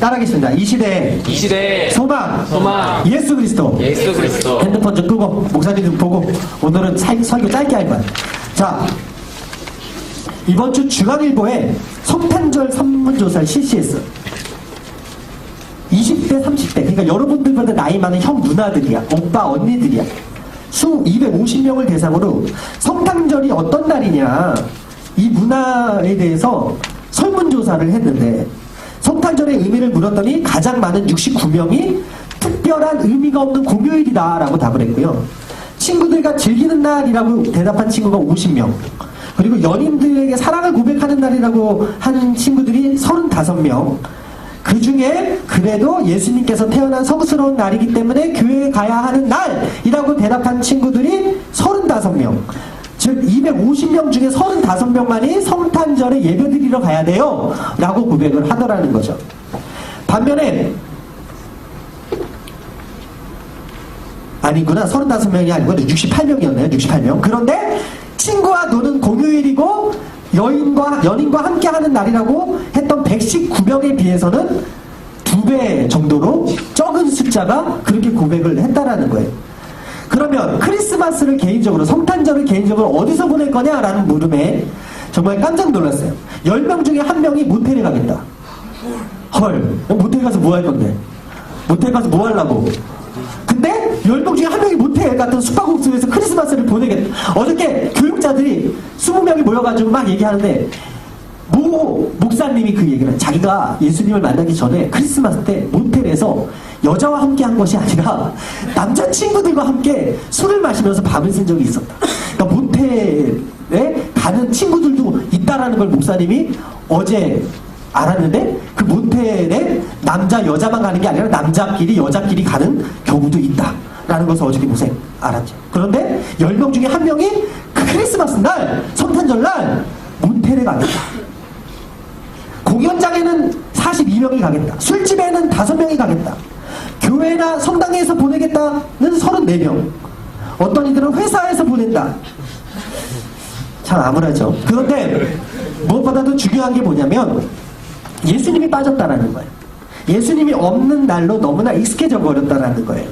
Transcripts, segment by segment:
따라하겠습니다. 이 시대의 소망 예수 그리스도. 핸드폰 좀 끄고 목사님 좀 보고 오늘은 설교 짧게 할 거야. 자, 이번 주 중앙일보에 성탄절 설문조사를 실시했어. 20대 30대 그러니까 여러분들보다 나이 많은 형 누나들이야, 오빠 언니들이야. 250명을 대상으로 성탄절이 어떤 날이냐 이 문화에 대해서 설문조사를 했는데, 성탄절의 의미를 물었더니 가장 많은 69명이 특별한 의미가 없는 공휴일이다 라고 답을 했고요. 친구들과 즐기는 날이라고 대답한 친구가 50명, 그리고 연인들에게 사랑을 고백하는 날이라고 한 친구들이 35명, 그 중에 그래도 예수님께서 태어난 성스러운 날이기 때문에 교회에 가야 하는 날이라고 대답한 친구들이 35명, 즉 250명 중에 35명만이 성탄절에 예배드리러 가야 돼요 라고 고백을 하더라는 거죠. 반면에 아니구나, 35명이 아니고 68명이었네요. 68명. 그런데 친구와 노는 공휴일이고 연인과 함께 하는 날이라고 했던 119명에 비해서는 2배 정도로 적은 숫자가 그렇게 고백을 했다라는 거예요. 그러면 크리스마스를 개인적으로, 성탄절을 개인적으로 어디서 보낼 거냐라는 물음에 정말 깜짝 놀랐어요. 10명 중에 1명이 모텔에 가겠다. 헐, 모텔 가서 뭐 할 건데? 모텔 가서 뭐 하려고? 근데 10명 중에 1명이 모텔 같은 숙박업소에서 크리스마스를 보내겠다. 어저께 교육자들이 20명이 모여가지고 막 얘기하는데, 목사님이 그 얘기를, 자기가 예수님을 만나기 전에 크리스마스 때 모텔에서 여자와 함께 한 것이 아니라 남자친구들과 함께 술을 마시면서 밤을 쓴 적이 있었다. 그러니까 모텔에 가는 친구들도 있다라는 걸 목사님이 어제 알았는데, 그 모텔에 남자 여자만 가는 게 아니라 남자끼리 여자끼리 가는 경우도 있다라는 것을 어저께 목사님 알았죠. 그런데 10명 중에 1명이 그 크리스마스 날, 성탄절 날 모텔에 가겠다. 공연장에는 42명이 가겠다. 술집에는 5명이 가겠다. 교회나 성당에서 보내겠다는 34명. 어떤 이들은 회사에서 보낸다. 참 암울하죠. 그런데 무엇보다도 중요한 게 뭐냐면 예수님이 빠졌다라는 거예요. 예수님이 없는 날로 너무나 익숙해져 버렸다라는 거예요.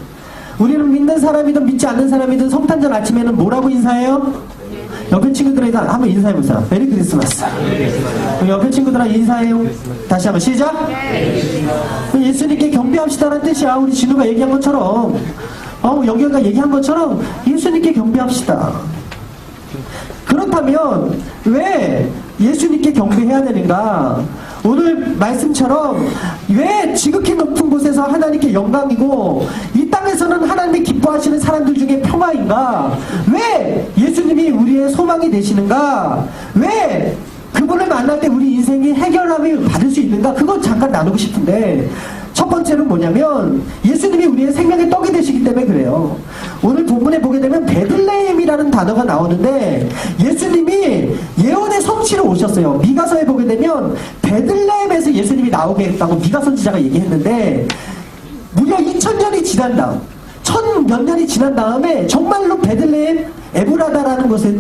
우리는 믿는 사람이든 믿지 않는 사람이든 성탄절 아침에는 뭐라고 인사해요? 옆에 친구들에게 한번 인사해보세요. 메리 크리스마스. 옆에 친구들한테 인사해요. 다시 한번 시작. 예수님께 경배합시다라는 뜻이야. 우리 진우가 얘기한 것처럼, 영경이가 얘기한 것처럼 예수님께 경배합시다. 그렇다면 왜 예수님께 경배해야 되는가? 오늘 말씀처럼 왜 지극히 높은 곳에서 하나님께 영광이고 이 땅에서는 하나님이 기뻐하시는 사람들 중에 평화인가? 왜 예수님이 우리의 소망이 되시는가? 왜 그분을 만날 때 우리 인생이 해결함을 받을 수 있는가? 그건 잠깐 나누고 싶은데, 첫 번째는 뭐냐면 예수님이 우리의 생명의 떡이 되시기 때문에 그래요. 오늘 본문에 보게 되면 베들레헴이라는 단어가 나오는데, 예수님이 예언의 성취로 오셨어요. 미가서에 보게 되면 베들레헴에서 예수님이 나오겠다고 미가 선지자가 얘기했는데, 무려 2000년이 지난 다음, 1000몇 년이 지난 다음에 정말로 베들레헴 에브라다라는 곳에,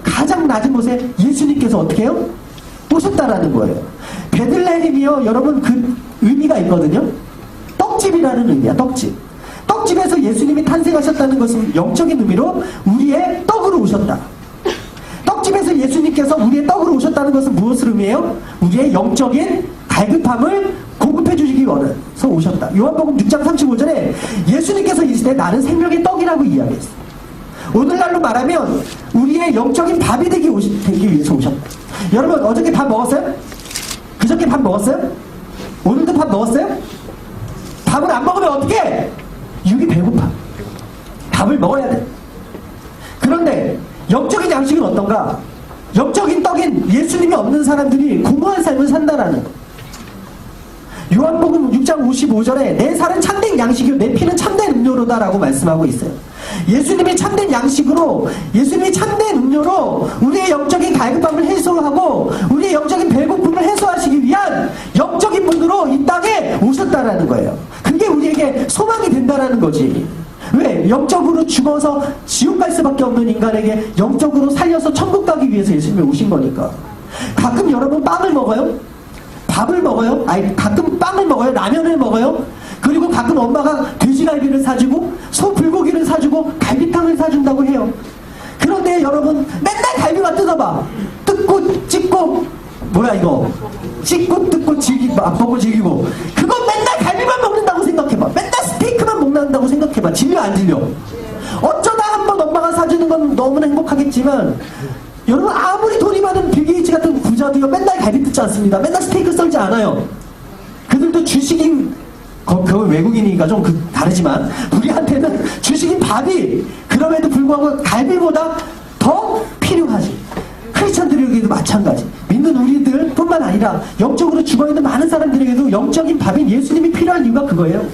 가장 낮은 곳에 예수님께서 어떻게 해요? 오셨다라는 거예요. 베들레헴이요, 여러분, 그 의미가 있거든요. 떡집이라는 의미야. 떡집에서 예수님이 탄생하셨다는 것은 영적인 의미로 우리의 떡으로 오셨다. 떡집에서 예수님께서 우리의 떡으로 오셨다는 것은 무엇을 의미해요? 우리의 영적인 갈급함을 공급해 주시기 위해서 오셨다. 요한복음 6장 35절에 예수님께서 이르시되 나는 생명의 떡이라고 이야기했어요. 오늘날로 말하면 우리의 영적인 밥이 되기 위해서 오셨다. 여러분, 어저께 밥 먹었어요? 그저께 밥 먹었어요? 오늘도 밥 먹었어요? 밥을 안 먹으면 어떡해? 육이 배고파. 밥을 먹어야 돼. 그런데 영적인 양식은 어떤가? 영적인 떡인 예수님이 없는 사람들이 공허한 삶을 산다라는 거. 요한복음 6장 55절에 내 살은 참된 양식이요 내 피는 참된 음료로다라고 말씀하고 있어요. 예수님이 참된 양식으로, 예수님이 참된 음료로 우리의 영적인 갈급함을 해소하고 우리의 영적인 배고픔을 해소하시기 위한 영적인 분으로 이 땅에 오셨다라는 거예요. 그게 우리에게 소망이 된다라는 거지. 왜? 영적으로 죽어서 지옥 갈 수밖에 없는 인간에게 영적으로 살려서 천국 가기 위해서 예수님이 오신 거니까. 가끔 여러분 빵을 먹어요? 밥을 먹어요? 아니, 가끔 빵을 먹어요? 라면을 먹어요? 그리고 가끔 엄마가 돼지갈비를 사주고 소 불고기를 사주고 갈비탕을 사준다고 해요. 그런데 여러분 맨날 갈비만 뜯어봐. 뜯고 찢고 뭐야 이거 찢고 뜯고 즐기고 먹고 즐기고 그거 맨날 갈비만 먹는다고 생각해봐. 맨날 스테이크만 먹는다고 생각해봐. 질려 안 질려? 어쩌다 한번 엄마가 사주는 건 너무나 행복하겠지만 여러분 아무리 돈이 많은 빌 게이츠 같은 부자도요 맨날 갈비 뜯지 않습니다. 맨날 스테이크 썰지 않아요. 그들도 주식인 그 외국인이니까 좀 다르지만 우리한테는 주식인 밥이 그럼에도 불구하고 갈비보다 더 필요하지. 크리스천들에게도 마찬가지. 믿는 우리들 뿐만 아니라 영적으로 죽어있는 많은 사람들에게도 영적인 밥인 예수님이 필요한 이유가 그거예요.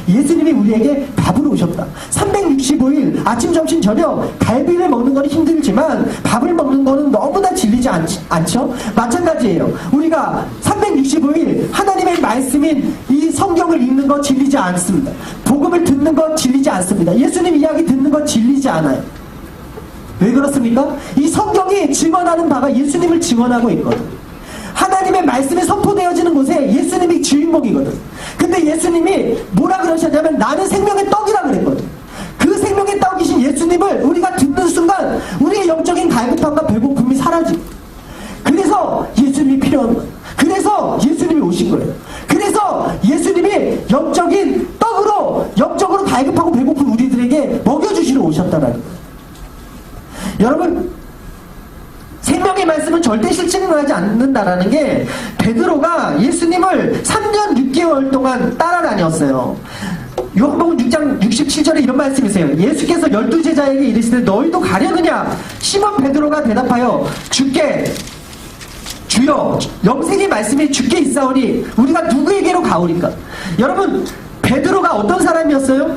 예수님이 우리에게 밥으로 오셨다. 365일 아침 점심 저녁 갈비를 먹는 건 힘들지만 밥을 먹는 거는 너무나 질리지 않죠? 마찬가지예요. 우리가 365일 하나님의 말씀인 이 성경을 읽는 거 질리지 않습니다. 복음을 듣는 거 질리지 않습니다. 예수님 이야기 듣는 거 질리지 않아요. 왜 그렇습니까? 이 성경이 증언하는 바가 예수님을 증언하고 있거든. 하나님의 말씀이 선포되어지는 곳에 예수님이 주인공이거든. 근데 예수님이 뭐라 그러셨냐면 나는 생명의 떡이라 그랬거든. 그 생명의 떡이신 예수님을 우리가 듣는 순간 우리의 영적인 갈급함과 배고픔이 사라지고, 그래서 예수님이 필요한 거예요. 그래서 예수님이 오신 거예요. 그래서 예수님이 영적인 떡으로 영적으로 갈급하고 배고픈 우리들에게 먹여주시러 오셨다는 거예요. 여러분 생명의 말씀은 절대 실증을 하지 않는다라는 게 베드로가 예수님을 3년 6개월 동안 따라다녔어요. 요한복음 6장 67절에 이런 말씀이 있어요. 예수께서 12제자에게 이르시되 너희도 가려느냐? 시몬 베드로가 대답하여 주여 영생의 말씀이 주께 있사오니 우리가 누구에게로 가오리까? 여러분 베드로가 어떤 사람이었어요?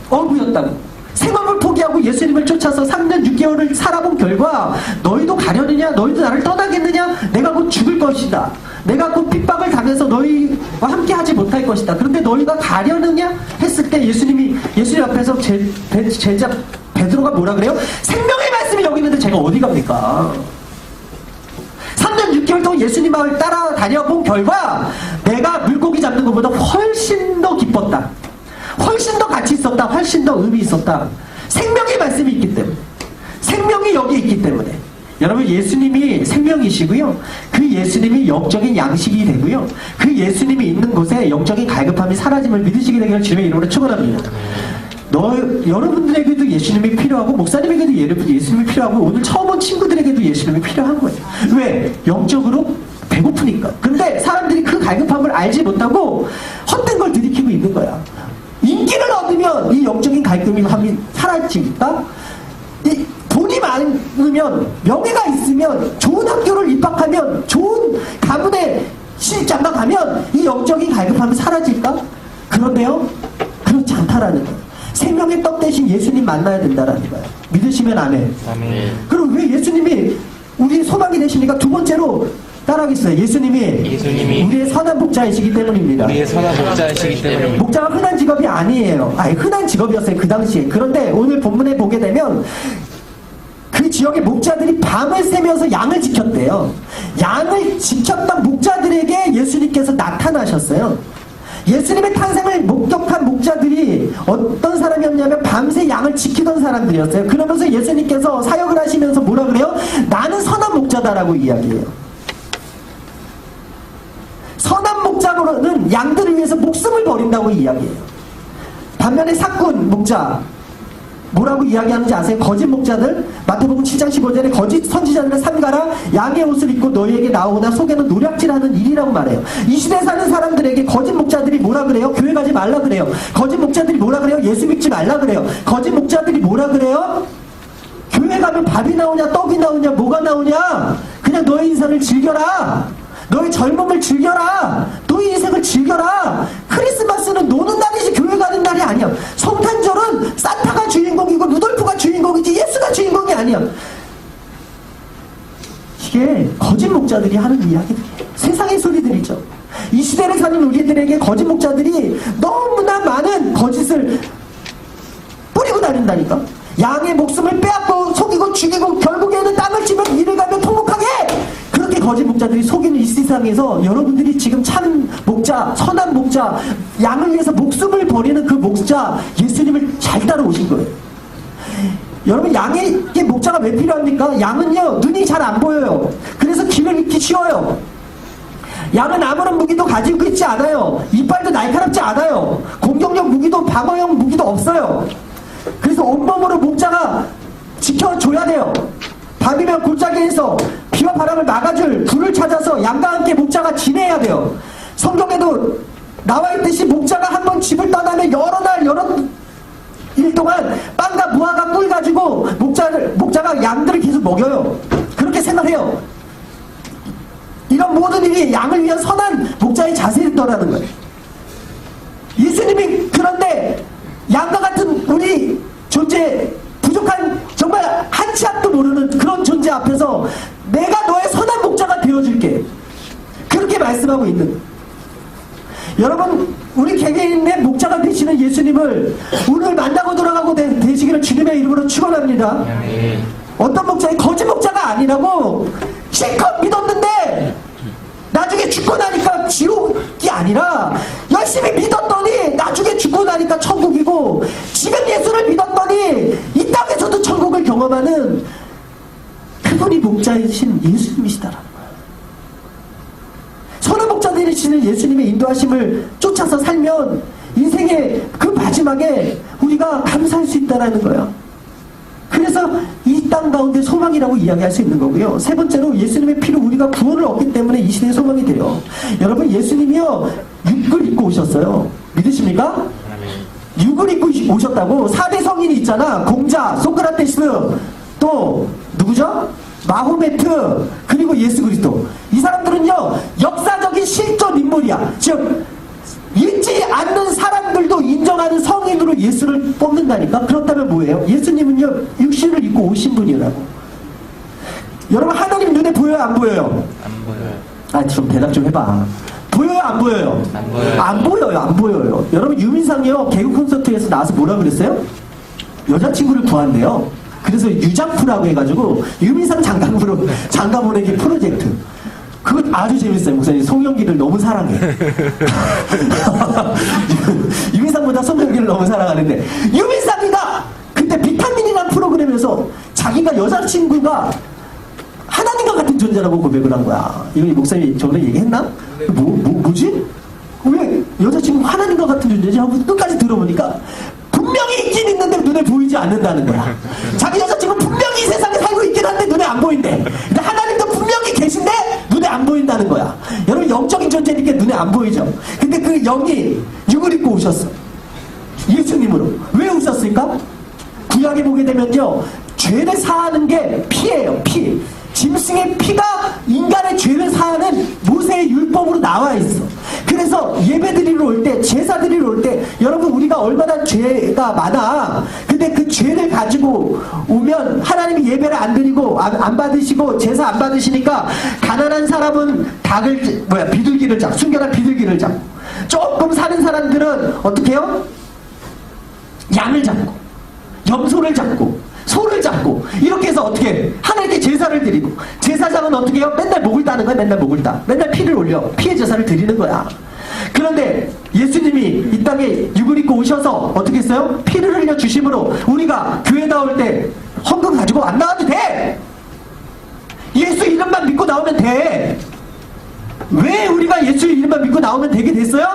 어부였다고. 생업을 포기하고 예수님을 쫓아서 3년 6개월을 살아본 결과 너희도 가려느냐? 너희도 나를 떠나겠느냐? 내가 곧 죽을 것이다. 내가 곧 핍박을 당해서 너희와 함께 하지 못할 것이다. 그런데 너희가 가려느냐? 했을 때 예수님 앞에서 제자 베드로가 뭐라 그래요? 생명의 말씀이 여기 있는데 제가 어디 갑니까? 3년 6개월 동안 예수님을 따라다녀본 결과 내가 물고기 잡는 것보다 훨씬 더 기뻤다. 훨씬 더 가치 있었다. 훨씬 더 의미 있었다. 생명의 말씀이 있기 때문에. 생명이 여기 있기 때문에. 여러분 예수님이 생명이시고요. 그 예수님이 영적인 양식이 되고요. 그 예수님이 있는 곳에 영적인 갈급함이 사라짐을 믿으시게 되기를 주님의 이름으로 축원합니다. 여러분들에게도 예수님이 필요하고 목사님에게도 예수님이 필요하고 오늘 처음 온 친구들에게도 예수님이 필요한 거예요. 왜? 영적으로 배고프니까. 근데 사람들이 그 갈급함을 알지 못하고 헛된 걸 들이키고 있는 거야. 인기를 얻으면 이 영적인 갈급함이 사라집니까? 이 돈이 많으면, 명예가 있으면, 좋은 학교를 입학하면, 좋은 가문의 시집장가 가면 이 영적인 갈급함이 사라질까? 그런데요, 그렇지 않다라는 거예요. 생명의 떡 대신 예수님 만나야 된다라는 거예요. 믿으시면 아멘. 아멘. 그럼 왜 예수님이 우리의 소망이 되시니까 두 번째로 따라하겠어요. 예수님이 우리의 선한 목자이시기 때문입니다. 우리의 선한 목자이시기 때문에. 목자가 흔한 직업이 아니에요. 아니 흔한 직업이었어요 그 당시에. 그런데 오늘 본문에 보게 되면 그 지역의 목자들이 밤을 새면서 양을 지켰대요. 양을 지켰던 목자들에게 예수님께서 나타나셨어요. 예수님의 탄생을 목격한 목자들이 어떤 사람이었냐면 밤새 양을 지키던 사람들이었어요. 그러면서 예수님께서 사역을 하시면서 뭐라 그래요? 나는 선한 목자다라고 이야기해요. 선한 목자로는 양들을 위해서 목숨을 버린다고 이야기해요. 반면에 사꾼 목자 뭐라고 이야기하는지 아세요? 거짓 목자들 마태복음 7장 15절에 거짓 선지자들은 삼가라 양의 옷을 입고 너희에게 나오거나 속에는 노략질하는 일이라고 말해요. 이 시대에 사는 사람들에게 거짓 목자들이 뭐라 그래요? 교회 가지 말라 그래요. 거짓 목자들이 뭐라 그래요? 예수 믿지 말라 그래요. 거짓 목자들이 뭐라 그래요? 교회 가면 밥이 나오냐 떡이 나오냐 뭐가 나오냐? 그냥 너의 인생을 즐겨라. 너의 젊음을 즐겨라. 너의 인생을 즐겨라. 크리스마스는 노는 날이지 교회 가는 날이 아니야. 성탄절은 산타가 주인공이고 루돌프가 주인공이지 예수가 주인공이 아니야. 이게 거짓 목자들이 하는 이야기들이에요. 세상의 소리들이죠. 이 시대를 사는 우리들에게 거짓 목자들이 너무나 많은 거짓을 뿌리고 다닌다니까. 양의 목숨을 빼앗고 속이고 죽이고 결국에는 땅을 치면 이를 가면 통곡하게 그렇게 거짓 목자들이 속이는 이 세상에서 여러분들이 지금 참 목자, 선한 목자, 양을 위해서 목숨을 버리는 그 목자 예수님을 잘 따라오신 거예요. 여러분, 양에게 목자가 왜 필요합니까? 양은요, 눈이 잘 안 보여요. 그래서 길을 잃기 쉬워요. 양은 아무런 무기도 가지고 있지 않아요. 이빨도 날카롭지 않아요. 공격력 무기도 방어형 무기도 없어요. 그래서 온몸으로 목자가 지켜줘야 돼요. 밤이면 골짜기에서 비와 바람을 막아줄 불을 찾아서 양과 함께 목자가 지내야 돼요. 성경에도 나와 있듯이 목자가 한번 집을 떠나면 여러 날 여러 일 동안 빵과 무화과 꿀 가지고 목자가 양들을 계속 먹여요. 그렇게 생각해요. 이런 모든 일이 양을 위한 선한 목자의 자세를 떠나는 거예요. 예수님이 그런데 양과 같은 우리 존재, 부족한 정말 한 치 앞도 모르는 그런 존재 앞에서 내가 너의 선한 목자가 되어줄게, 그렇게 말씀하고 있는, 여러분, 우리 개개인의 목자가 되시는 예수님을 오늘 만나고 돌아가고 되시기를 주님의 이름으로 축원합니다. 어떤 목자의 거짓 목자가 아니라고 실컷 믿었는데 나중에 죽고 나니까 지옥이 아니라 열심히 믿었더니 나중에 죽고 나니까 천국이고, 지금 예수를 믿었더니 이 땅에서도 천국을 경험하는 그분이 목자이신 예수님이시다라는 거예요. 선한 목자 되시는 예수님의 인도하심을 쫓아서 살면 인생의 그 마지막에 우리가 감사할 수 있다는 거예요. 그래서 이 땅 가운데 소망이라고 이야기할 수 있는 거고요. 세 번째로, 예수님의 피로 우리가 구원을 얻기 때문에 이 시대에 소망이 돼요. 여러분, 예수님이요, 육을 입고 오셨어요. 믿으십니까? 육을 입고 오셨다고. 4대 성인이 있잖아. 공자, 소크라테스, 또 누구죠? 마호메트, 그리고 예수 그리스도. 이 사람들은요, 역사적인 실존 인물이야. 즉 읽지 않는 사람들도 인정하는 성인으로 예수를 뽑는다니까. 그렇다면 뭐예요? 예수님은요, 육신을 입고 오신 분이라고. 여러분, 하나님 눈에 보여요, 안 보여요? 안 보여요. 아, 좀 대답 좀 해봐. 보여요, 안 보여요? 안 보여요. 안 보여요, 안 보여요. 여러분, 유민상이요, 개그 콘서트에서 나와서 뭐라 그랬어요? 여자친구를 구한대요. 그래서 유장프라고 해가지고 유민상 장가 보내기 프로젝트. 그거 아주 재밌어요. 목사님, 송영기를 너무 사랑해. 유민상보다 송영기를 너무 사랑하는데, 유민상이가 그때 비타민이라는 프로그램에서 자기가 여자친구가 하나님과 같은 존재라고 고백을 한 거야. 이거 목사님이 저번에 얘기했나? 뭐지? 왜 여자친구 하나님과 같은 존재지? 하고 끝까지 들어보니까 분명히 있긴 있는데 눈에 보이지 않는다는 거야. 자기 여자친구 분명히 이 세상에 살고 있긴 한데 눈에 안 보인대. 근데 하나님도 분명히 계신데 눈에 안 보인다는 거야. 여러분, 영적인 존재니까 눈에 안 보이죠. 근데 그 영이 육을 입고 오셨어. 예수님으로. 왜 오셨을까? 구약에 보게 되면요, 죄를 사하는 게 피예요. 피. 짐승의 피가 인간의 죄를 사하는 모세의 율법으로 나와 있어. 그래서 예배 드리러 올 때, 제사 드리러 올 때, 여러분, 우리가 얼마나 죄가 많아. 근데 그 죄를 가지고 오면 하나님이 예배를 안 드리고 안 받으시고 제사 안 받으시니까 가난한 사람은 비둘기를 잡고, 순결한 비둘기를 잡고, 조금 사는 사람들은 어떻게 해요? 양을 잡고, 염소를 잡고, 소를 잡고, 이렇게 해서 어떻게 해? 하나님께 제사를 드리고, 제사장은 어떻게 해요? 맨날 목을 따는 거야. 맨날 목을 따. 맨날 피를 올려. 피의 제사를 드리는 거야. 그런데 예수님이 이 땅에 육을 입고 오셔서 어떻게 했어요? 피를 흘려 주심으로 우리가 교회 나올 때 헌금 가지고 안 나와도 돼. 예수 이름만 믿고 나오면 돼. 왜 우리가 예수 이름만 믿고 나오면 되게 됐어요?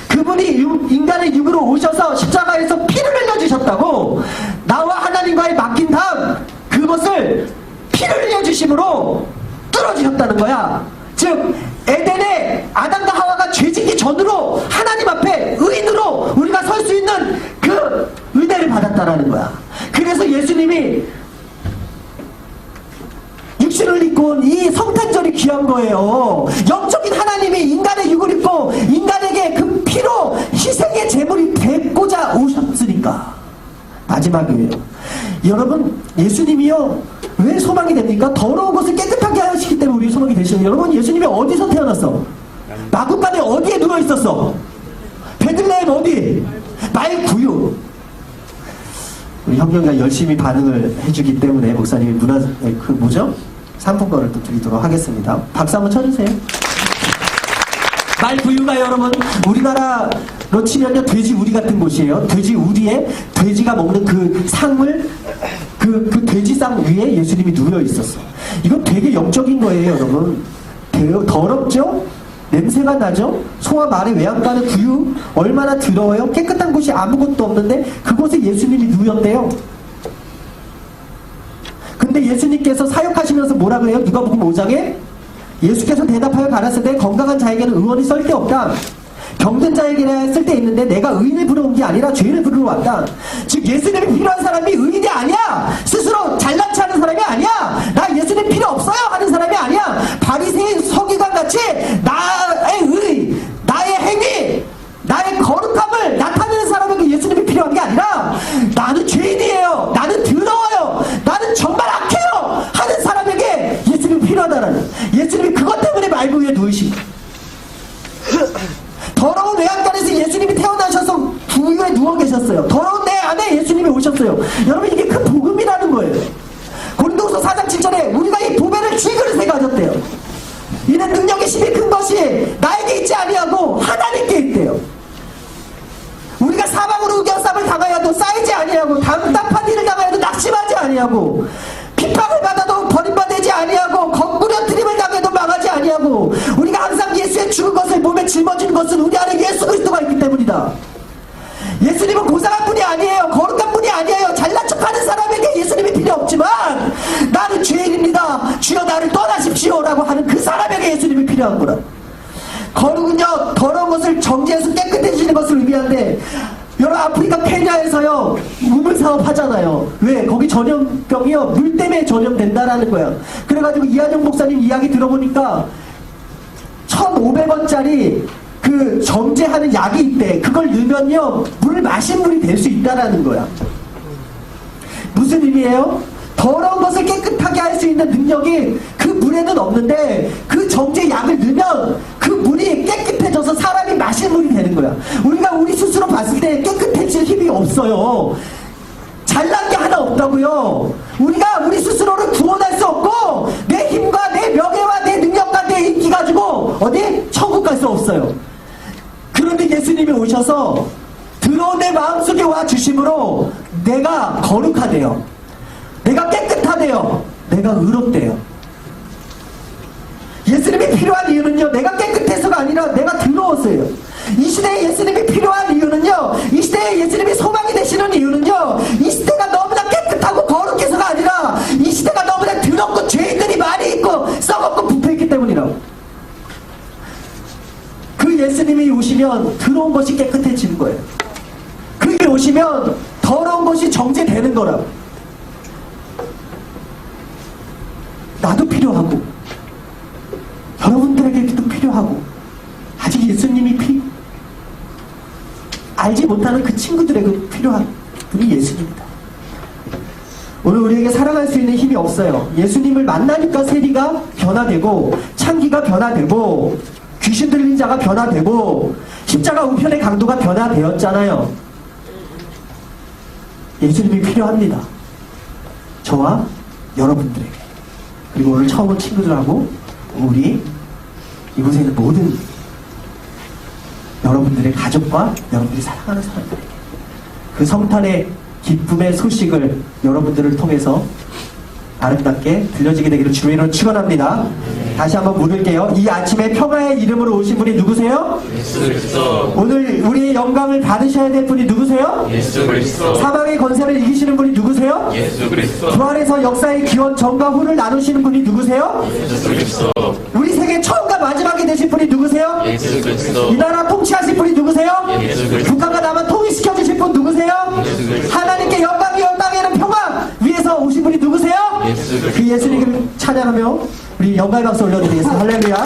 그분이 인간의 육으로 오셔서 십자가에서 피를 흘려주셨다고. 나와 하나님과의 맡긴 다음 그것을 피를 흘려주심으로 뚫어주셨다는 거야. 즉 에덴에 아담과 하와가 죄짓기 전으로 하나님 앞에 의인으로 우리가 설 수 있는 그 은혜를 받았다라는 거야. 그래서 예수님이 육신을 입고 온 이 성탄절이 귀한 거예요. 영적인 하나님이 인간의 육을 입고 인간에게 그 피로 희생의 제물이 되고자 오셨으니까. 마지막이에요. 여러분, 예수님이요, 왜 소망이 됩니까? 더러운 것을 깨끗하게 하시기 때문에 우리 소망이 되시는. 여러분, 예수님이 어디서 태어났어? 마구간에 어디에 누워있었어? 베들레헴 어디? 말구유. 우리 형경이가 열심히 반응을 해주기 때문에 목사님이 뭐죠? 상품권을 또 드리도록 하겠습니다. 박수 한번 쳐주세요. 말부유가 여러분, 우리나라로 치면요, 돼지 우리 같은 곳이에요. 돼지 우리에 돼지가 먹는 그 상을, 그 돼지상 위에 예수님이 누워 있었어. 이건 되게 영적인 거예요, 여러분. 더럽죠? 냄새가 나죠? 소와 말의 외양간의 구유 얼마나 더러워요? 깨끗한 곳이 아무것도 없는데 그곳에 예수님이 누웠대요. 근데 예수님께서 사역하시면서 뭐라 그래요? 누가복음 5장에 예수께서 대답하여 가라사대 건강한 자에게는 의원이 쓸데없다. 병든 자에게는 쓸데있는데 내가 의인을 부르러 온 게 아니라 죄인을 부르러 왔다. 즉 예수님이 필요한 사람이 의인이 아니야. 스스로 잘난 체 하는 사람이 아니야. 나 예수님 필요 없어요 하는 사람이 아니야. 바리새인 서기관 같이 나의 의, 나의 행위, 나의 거룩함을 나타내는 사람에게 예수님이 필요한 게 아니라 나는 죄인이에요. 나는 더러워요. 나는 정말 악해요 하는 사람에게 예수님이 필요하다라는, 예수님이 그것 때문에 말구 위에 누우십니다. 더러운 외양간에서 예수님이 태어나셔서 부위에 누워 계셨어요. 더러운 내 안에 예수님이 오셨어요. 여러분, 이게 큰 복음이라는 거예요. 고린도후서 4장 7절에 우리가 이 보배를 쥐그릇에 가졌대요. 이는 능력의 힘이 큰 것이 나에게 있지 아니하고 하나님께 있대요. 우리가 사방으로 우겨쌈을 당하여도 쌓이지 아니하고 답답한 일을 당하여도 낙심하지 아니하고 핍박을 받아도 버림받지 아니하고 거꾸려뜨림을 당해도 망하지 아니하고 우리가 항상 예수의 죽은 것을 몸에 짊어지는 것은 우리 안에 예수 그리스도가 있기 때문이다. 예수님은 고상한 분이 아니에요. 거룩한 분이 아니에요. 잘난 척하는 사람에게 예수님이 필요 없지만 나는 죄인입니다. 주여 나를 떠나십시오 라고 하는 그 사람에게 예수님이 필요한 거라. 거룩은요, 더러운 것을 정죄해서 깨끗해지는 것을 의미하는데, 여러분 아프리카 케냐에서요 우물 사업 하잖아요. 왜? 거기 전염병이요 물 때문에 전염된다라는 거야. 그래가지고 이한영 목사님 이야기 들어보니까 1,500원짜리 그 정제하는 약이 있대. 그걸 넣으면요 물을 마신 물이 될 수 있다라는 거야. 무슨 의미예요? 더러운 것을 깨끗하게 할 수 있는 능력이 그 물에는 없는데 그 정제 약을 넣으면 그 물이 깨끗해져서 사람이 마실 물이 되는 거야. 우리가 우리 스스로 봤을 때 깨끗해질 힘이 없어요. 잘난 게 하나 없다고요. 우리가 우리 스스로를 구원할 수 없고 내 힘과 내 명예와 내 능력과 내 인기 가지고 어디? 천국 갈 수 없어요. 그런데 예수님이 오셔서 더러운 내 마음속에 와 주심으로 내가 거룩하대요. 내가 깨끗하대요. 내가 의롭대요. 예수님이 필요한 이유는요 내가 깨끗해서가 아니라 내가 더러웠어요. 이 시대에 예수님이 필요한 이유는요, 이 시대에 예수님이 소망이 되시는 이유는요, 이 시대가 너무나 깨끗하고 거룩해서가 아니라 이 시대가 너무나 더럽고 죄인들이 많이 있고 썩었고 부패했기 때문이라고. 그 예수님이 오시면 더러운 것이 깨끗해지는 거예요. 그게 오시면 더러운 것이 정제되는 거라고. 나도 필요하고 여러분들에게도 필요하고 아직 예수님이 알지 못하는 그 친구들에게 필요한 분이 예수님입니다. 오늘 우리에게 살아갈 수 있는 힘이 없어요. 예수님을 만나니까 세리가 변화되고 창기가 변화되고 귀신 들린 자가 변화되고 십자가 우편의 강도가 변화되었잖아요. 예수님이 필요합니다. 저와 여러분들에게. 그리고 오늘 처음 온 친구들하고 우리 이곳에 있는 모든 여러분들의 가족과 여러분들이 사랑하는 사람들에게 그 성탄의 기쁨의 소식을 여러분들을 통해서 아름답게 들려지게 되기를 주의 이름으로 축원합니다. 다시 한번 물을게요. 이 아침에 평화의 이름으로 오신 분이 누구세요? 예수 그리스도. 오늘 우리의 영광을 받으셔야 될 분이 누구세요? 예수 그리스도. 사망의 권세를 이기시는 분이 누구세요? 예수 그리스도. 부활에서 역사의 기원 전과 후를 나누시는 분이 누구세요? 예수 그리스도. 우리 세계 처음과 마지막이 되신 분이 누구세요? 예수 그리스도. 이 나라 통치하실 분이 누구세요? 예수 그리스도. 북한과 남한 통일시켜 주실 분 누구세요? 예수 그리스도. 하나님께 영광이요 땅에는 평화 위에서 오신 분이 누구세요? 예수 그리스도. 그 예수님을 찬양하며 우리 영광의 박수 올려드리겠습니다. 할렐루야.